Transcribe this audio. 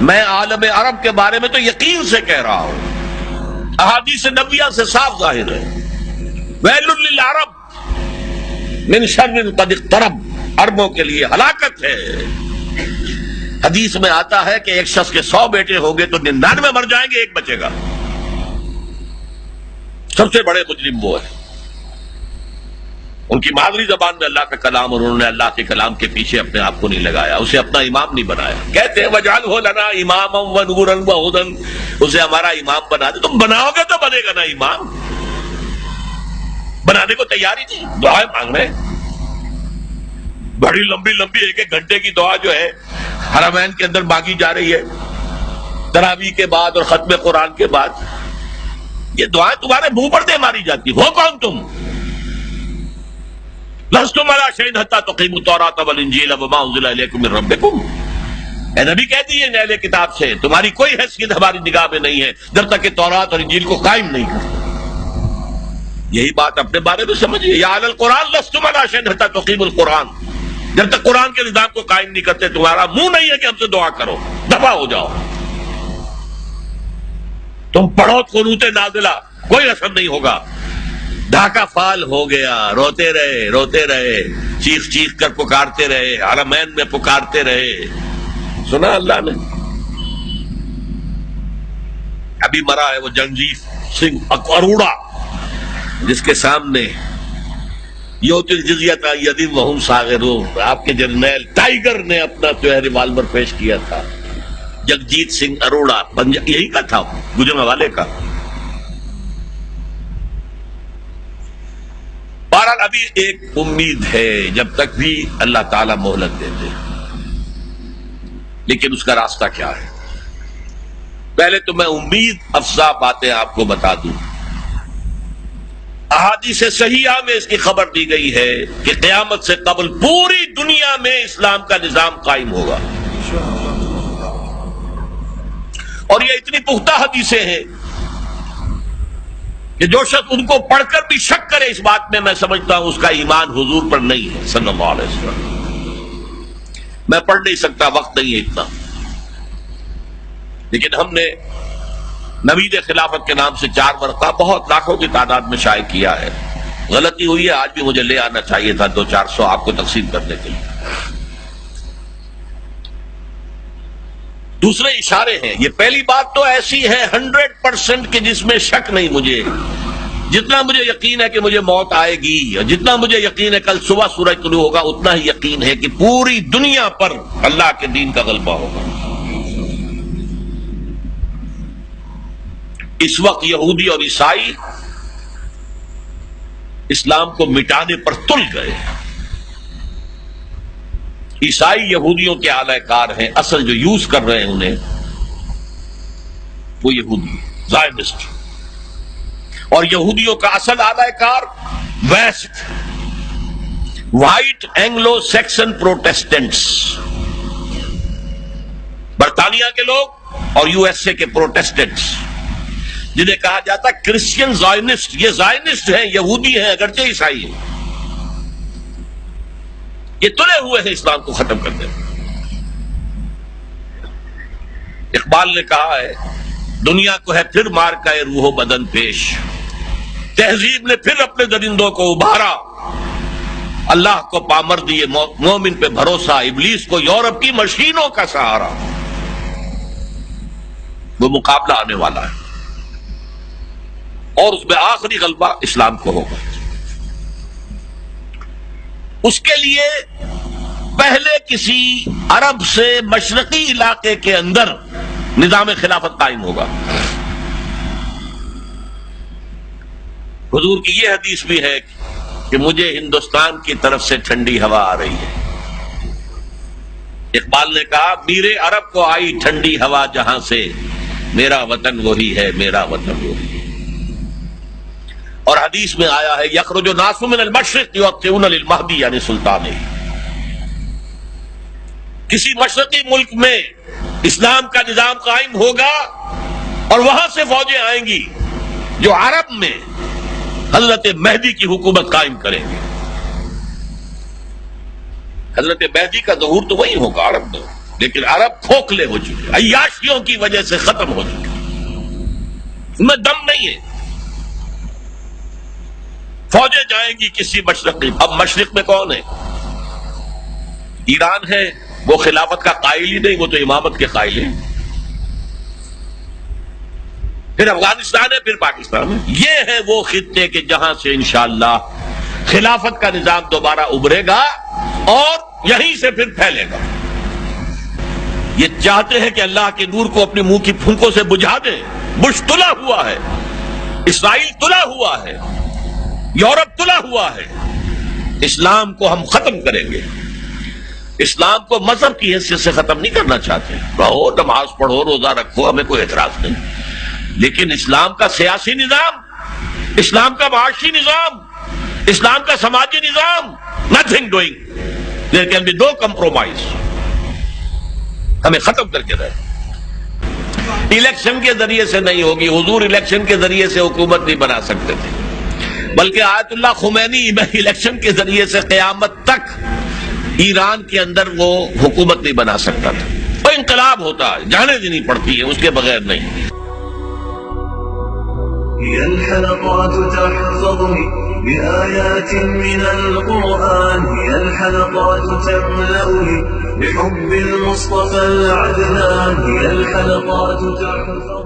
میں عالم عرب کے بارے میں تو یقین سے کہہ رہا ہوں، احادیث نبویہ سے صاف ظاہر ہے، ویل للعرب من شر قد اقترب، عربوں کے لیے ہلاکت ہے۔ حدیث میں آتا ہے کہ ایک شخص کے 100 بیٹے ہوں گے تو 99 مر جائیں گے، ایک بچے گا۔ سب سے بڑے مجرم وہ ہے، ان کی مادری زبان میں اللہ کا کلام، اور انہوں نے اللہ کے کلام کے پیچھے اپنے آپ کو نہیں لگایا، اسے اپنا امام نہیں بنایا۔ کہتے ہیں وَاجْعَلْهُ لَنَا إِمَامًا وَنُورًا وَهُدًى، اسے ہمارا امام بنا دے۔ تم بناؤ گے تو بنے گا نا امام، بنانے کو تیاری نہیں، دعائیں مانگ رہے ہیں بڑی لمبی لمبی، ایک ایک گھنٹے کی دعا جو ہے حرمین کے اندر مانگی جا رہی ہے، تراویح کے بعد اور ختم قرآن کے بعد۔ یہ دعائیں تمہارے منہ پر دے ماری جاتی۔ ہو کون تم؟ لستم علی شیء حتی تقیموا التوراۃ والانجیل وما انزل الیکم من ربکم، اے نبی کہہ دیجیے اہل کتاب سے تمہاری کوئی حیثیت ہماری نگاہ میں نہیں ہے جب تک کہ تورات اور انجیل کو قائم نہیں کرتے۔ یہی بات اپنے بارے میں سمجھیے، یا اہل القرآن لستم علی شیء حتی تقیموا القرآن، جب تک قرآن کے نظام کو قائم نہیں کرتے تمہارا منہ نہیں ہے کہ ہم سے دعا کرو، دفع ہو جاؤ۔ تم پڑھو قنوت نازلہ، کوئی اثر نہیں ہوگا۔ ڈھاکہ فال ہو گیا، روتے رہے، چیخ چیخ کر پکارتے رہے، حرمین میں پکارتے رہے، سنا اللہ نے۔ ابھی مرا ہے وہ جگجیت سنگھ اروڑا، جس کے سامنے یوت الجزیۃ عن ید وہم صاغرون، آپ کے جرنیل ٹائیگر نے اپنا جو ہے ریوالور پیش کیا تھا۔ جگجیت سنگھ اروڑا یہی کا تھا، گجرانوالے کا۔ بہرحال ابھی ایک امید ہے، جب تک بھی اللہ تعالیٰ مہلت دیتے، لیکن اس کا راستہ کیا ہے؟ پہلے تو میں امید افزا باتیں آپ کو بتا دوں۔ احادیث صحیحہ میں اس کی خبر دی گئی ہے کہ قیامت سے قبل پوری دنیا میں اسلام کا نظام قائم ہوگا، اور یہ اتنی پختہ حدیثیں ہیں کہ جو شخص ان کو پڑھ کر بھی شک کرے اس بات میں سمجھتا ہوں اس کا ایمان حضور پر نہیں ہے صلی اللہ علیہ وسلم۔ میں پڑھ نہیں سکتا، وقت نہیں ہے اتنا، لیکن ہم نے نوید خلافت کے نام سے 4 ورقہ بہت لاکھوں کی تعداد میں شائع کیا ہے۔ غلطی ہوئی ہے، آج بھی مجھے لے آنا چاہیے تھا 200-400 آپ کو تقسیم کرنے کے لیے۔ دوسرے اشارے ہیں، یہ پہلی بات تو ایسی ہے 100% کہ جس میں شک نہیں مجھے، جتنا مجھے یقین ہے کہ مجھے موت آئے گی، اور جتنا مجھے یقین ہے کل صبح سورج طلوع ہوگا، اتنا ہی یقین ہے کہ پوری دنیا پر اللہ کے دین کا غلبہ ہوگا۔ اس وقت یہودی اور عیسائی اسلام کو مٹانے پر تل گئے۔ عیسائی یہودیوں کے اعلی کار ہیں، اصل جو یوز کر رہے ہیں انہیں وہ یہودی زائنسٹ، اور یہودیوں کا اصل اعلی کار ویسٹ، وائٹ اینگلو سیکسن پروٹیسٹنٹس، برطانیہ کے لوگ اور USA کے پروٹیسٹنٹس، جنہیں کہا جاتا ہے کرسچین زائنسٹ۔ یہ زائنسٹ ہیں، یہودی ہیں اگرچہ عیسائی ہیں، یہ تلے ہوئے ہیں اسلام کو ختم کرنے میں۔ اقبال نے کہا ہے دنیا کو ہے پھر مار کا روح و بدن پیش، تہذیب نے پھر اپنے درندوں کو ابھارا، اللہ کو پامر دیے مومن پہ بھروسہ، ابلیس کو یورپ کی مشینوں کا سہارا۔ وہ مقابلہ آنے والا ہے، اور اس میں آخری غلبہ اسلام کو ہوگا۔ اس کے لیے پہلے کسی عرب سے مشرقی علاقے کے اندر نظام خلافت قائم ہوگا۔ حضور کی یہ حدیث بھی ہے کہ مجھے ہندوستان کی طرف سے ٹھنڈی ہوا آ رہی ہے۔ اقبال نے کہا میرے عرب کو آئی ٹھنڈی ہوا جہاں سے، میرا وطن وہی ہے، میرا وطن وہی ہے۔ اور حدیث میں آیا ہے یخرج الناس من المشرق یوطئون للمہدی یعنی سلطان۔ کسی مشرقی ملک میں اسلام کا نظام قائم ہوگا اور وہاں سے فوجیں آئیں گی جو عرب میں حضرت مہدی کی حکومت قائم کریں گے۔ حضرت مہدی کا ظہور تو وہی ہوگا عرب میں۔ لیکن عرب کھوکھلے ہو چکے، عیاشیوں کی وجہ سے ختم ہو چکے، ان میں دم نہیں ہے۔ فوجیں جائیں گی کسی مشرق کی، اب مشرق میں کون ہے؟ ایران ہے، وہ خلافت کا قائل ہی نہیں، وہ تو امامت کے قائل ہیں۔ پھر افغانستان ہے، پھر پاکستان ہے۔ یہ ہے وہ خطے کہ جہاں سے انشاءاللہ خلافت کا نظام دوبارہ ابھرے گا اور یہیں سے پھر پھیلے گا۔ یہ چاہتے ہیں کہ اللہ کے نور کو اپنے منہ کی پھنکوں سے بجھا دیں۔ بش تلا ہوا ہے، اسرائیل تلا ہوا ہے، یورپ تلا ہوا ہے۔ اسلام کو ہم ختم کریں گے۔ اسلام کو مذہب کی حیثیت سے ختم نہیں کرنا چاہتے، رہو، نماز پڑھو، روزہ رکھو، ہمیں کوئی اعتراض نہیں، لیکن اسلام کا سیاسی نظام، اسلام کا معاشی نظام، اسلام کا سماجی نظام، nothing doing, there can be no compromise، ہمیں ختم کر کے رہے۔ الیکشن کے ذریعے سے نہیں ہوگی، حضور الیکشن کے ذریعے سے حکومت نہیں بنا سکتے تھے، بلکہ آیت اللہ خمینی الیکشن کے ذریعے سے قیامت تک ایران کے اندر وہ حکومت نہیں بنا سکتا تھا۔ وہ انقلاب ہوتا ہے، جانے دینی پڑتی ہے، اس کے بغیر نہیں۔ هي الحلقات تحفظني بآيات من القرآن، هي الحلقات تملأني بحب المصطفى العدنان، هي الحلقات تحفظني